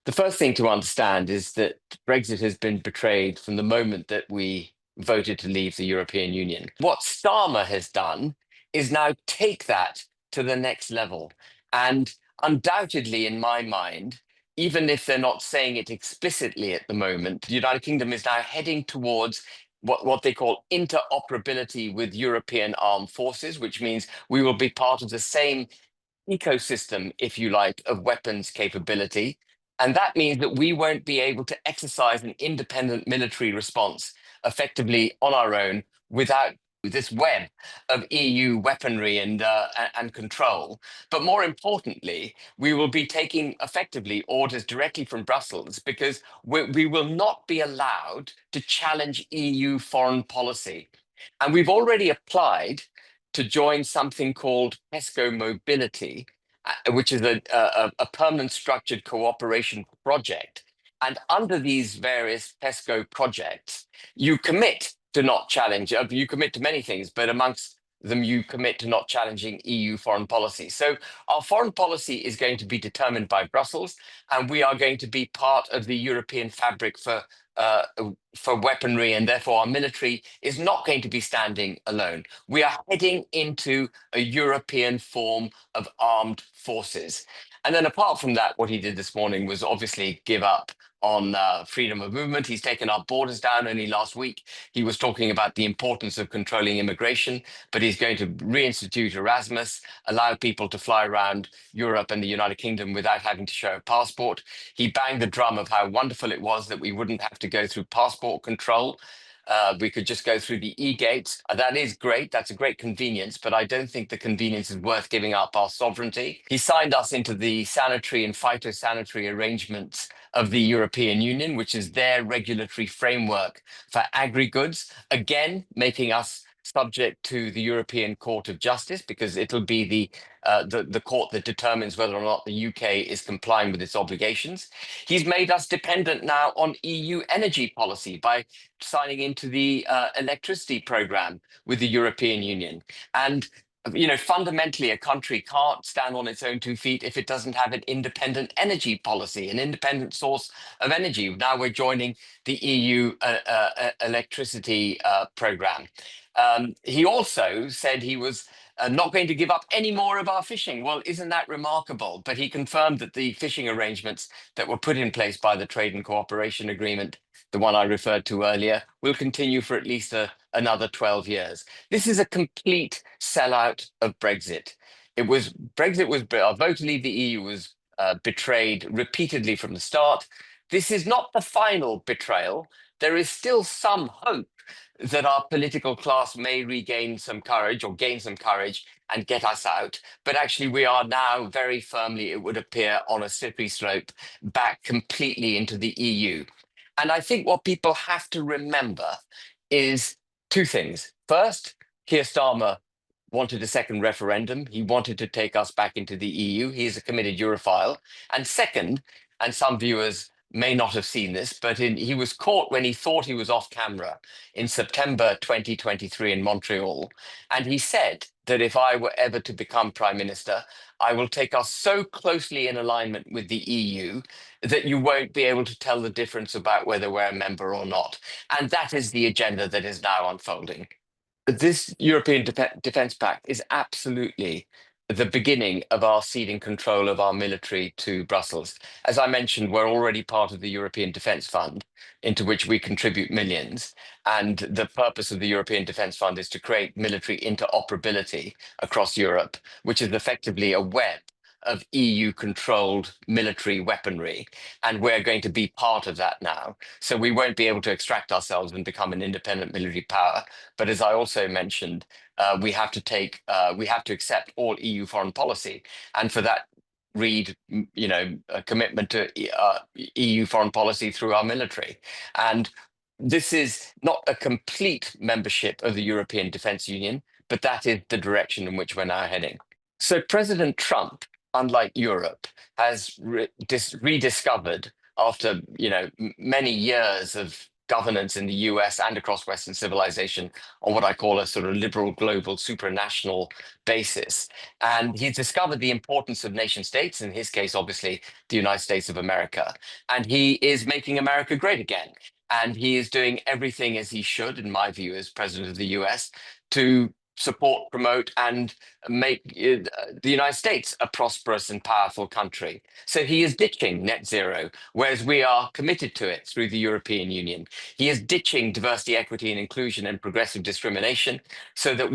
The first thing to understand is that Brexit has been betrayed from the moment that we voted to leave the European Union. What Starmer has done is now take that to the next level. And undoubtedly, in my mind, even if they're not saying it explicitly at the moment, the United Kingdom is now heading towards what they call interoperability with European armed forces, which means we will be part of the same ecosystem, if you like, of weapons capability. And that means that we won't be able to exercise an independent military response effectively on our own without this web of EU weaponry and control. But more importantly, we will be taking effectively orders directly from Brussels because we will not be allowed to challenge EU foreign policy. And we've already applied to join something called PESCO Mobility, which is a permanent structured cooperation project. And under these various PESCO projects, you commit to not challenge, you commit to many things, but amongst them, you commit to not challenging EU foreign policy. So our foreign policy is going to be determined by Brussels, and we are going to be part of the European fabric uh, for weaponry, and therefore our military is not going to be standing alone. We are heading into a European form of armed forces. And then apart from that, what he did this morning was obviously give up on freedom of movement. He's taken our borders down. Only last week, he was talking about the importance of controlling immigration, but he's going to reinstitute Erasmus, allow people to fly around Europe and the United Kingdom without having to show a passport. He banged the drum of how wonderful it was that we wouldn't have to go through passport control. We could just go through the e-gates. That is great. That's a great convenience, but I don't think the convenience is worth giving up our sovereignty. He signed us into the sanitary and phytosanitary arrangements of the European Union, which is their regulatory framework for agri-goods, again, making us subject to the European Court of Justice, because it'll be the court that determines whether or not the UK is complying with its obligations. He's made us dependent now on EU energy policy by signing into the electricity program with the European Union. And fundamentally, a country can't stand on its own 2 feet if it doesn't have an independent energy policy, an independent source of energy. Now we're joining the EU electricity program. He also said he was not going to give up any more of our fishing. Well, isn't that remarkable? But he confirmed that the fishing arrangements that were put in place by the Trade and Cooperation Agreement, the one I referred to earlier, will continue for at least another 12 years. This is a complete sellout of Brexit. Our vote to leave the EU was betrayed repeatedly from the start. This is not the final betrayal. There is still some hope that our political class may regain some courage or gain some courage and get us out. But actually, we are now very firmly, it would appear, on a slippery slope back completely into the EU. And I think what people have to remember is two things. First, Keir Starmer wanted a second referendum. He wanted to take us back into the EU. He is a committed Europhile. And second, and some viewers may not have seen this, but he was caught when he thought he was off camera in September 2023 in Montreal. And he said that if I were ever to become prime minister, I will take us so closely in alignment with the EU that you won't be able to tell the difference about whether we're a member or not. And that is the agenda that is now unfolding. This European Defence Pact is absolutely the beginning of our ceding control of our military to Brussels. As I mentioned, we're already part of the European Defence Fund, into which we contribute millions. And the purpose of the European Defence Fund is to create military interoperability across Europe, which is effectively a web of EU-controlled military weaponry. And we're going to be part of that now. So we won't be able to extract ourselves and become an independent military power. But as I also mentioned, we have to accept all EU foreign policy, and for that, read a commitment to EU foreign policy through our military. And this is not a complete membership of the European Defence Union, but that is the direction in which we're now heading. So President Trump, unlike Europe, has rediscovered after many years of governance in the US and across Western civilization on what I call a sort of liberal, global, supranational basis. And he's discovered the importance of nation states, in his case, obviously, the United States of America. And he is making America great again. And he is doing everything as he should, in my view, as president of the US, to support, promote, and make the United States a prosperous and powerful country. So he is ditching net zero, whereas we are committed to it through the European Union. He is ditching diversity, equity, and inclusion and progressive discrimination, so that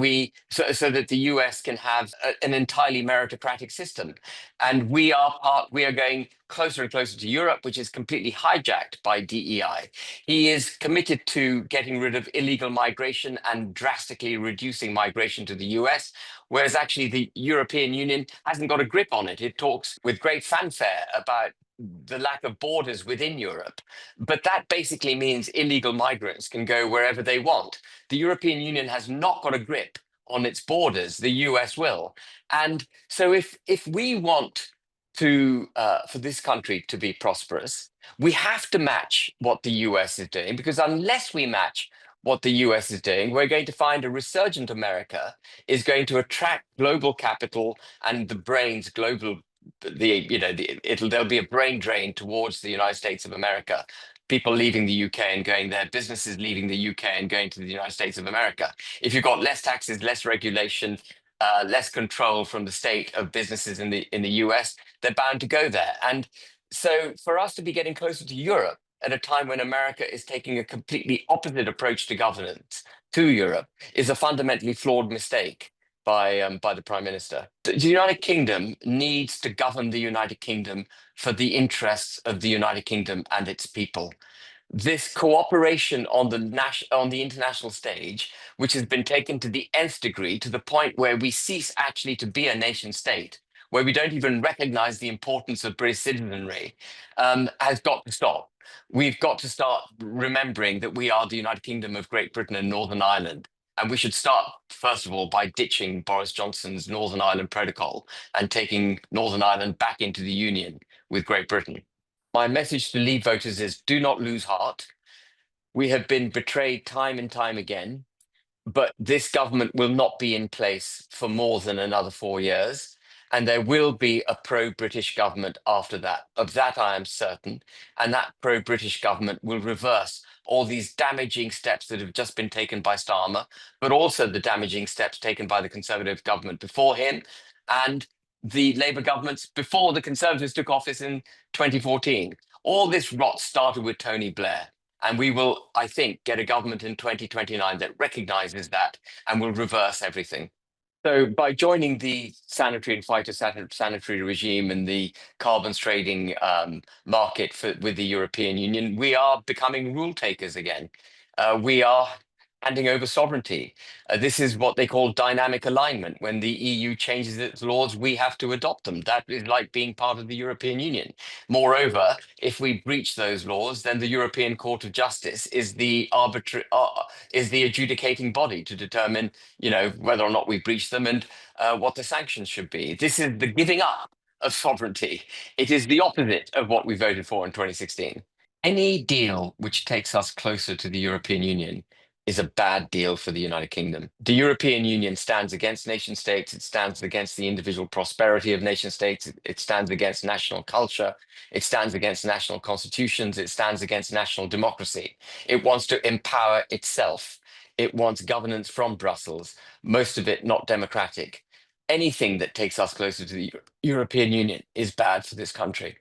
so that the US can have an entirely meritocratic system. And we are going closer and closer to Europe, which is completely hijacked by DEI. He is committed to getting rid of illegal migration and drastically reducing migration to the US, whereas actually the European Union hasn't got a grip on it. It talks with great fanfare about the lack of borders within Europe, but that basically means illegal migrants can go wherever they want. The European Union has not got a grip on its borders. The US will. And so if we want to for this country to be prosperous, we have to match what the US is doing, because unless we match what the US is doing, we're going to find a resurgent America is going to attract global capital and the brains global there'll be a brain drain towards the United States of America. People leaving the UK and going there, businesses leaving the UK and going to the United States of America. If you've got less taxes, less regulation, less control from the state of businesses in the US, they're bound to go there. And so for us to be getting closer to Europe at a time when America is taking a completely opposite approach to governance to Europe is a fundamentally flawed mistake by the Prime Minister. The United Kingdom needs to govern the United Kingdom for the interests of the United Kingdom and its people. This cooperation on the international stage, which has been taken to the nth degree, to the point where we cease actually to be a nation state, where we don't even recognize the importance of British citizenry, has got to stop. We've got to start remembering that we are the United Kingdom of Great Britain and Northern Ireland. And we should start, first of all, by ditching Boris Johnson's Northern Ireland Protocol and taking Northern Ireland back into the Union with Great Britain. My message to Leave voters is do not lose heart. We have been betrayed time and time again, but this government will not be in place for more than another 4 years. And there will be a pro-British government after that. Of that, I am certain. And that pro-British government will reverse all these damaging steps that have just been taken by Starmer, but also the damaging steps taken by the Conservative government before him and the Labour governments before the Conservatives took office in 2014. All this rot started with Tony Blair. And we will, I think, get a government in 2029 that recognizes that and will reverse everything. So by joining the sanitary and phytosanitary regime and the carbon trading market with the European Union, we are becoming rule takers again. We are handing over sovereignty. This is what they call dynamic alignment. When the EU changes its laws, we have to adopt them. That is like being part of the European Union. Moreover, if we breach those laws, then the European Court of Justice is the adjudicating body to determine, whether or not we breach them and what the sanctions should be. This is the giving up of sovereignty. It is the opposite of what we voted for in 2016. Any deal which takes us closer to the European Union is a bad deal for the United Kingdom. The European Union stands against nation states. It stands against the individual prosperity of nation states. It stands against national culture. It stands against national constitutions. It stands against national democracy. It wants to empower itself. It wants governance from Brussels, most of it not democratic. Anything that takes us closer to the European Union is bad for this country.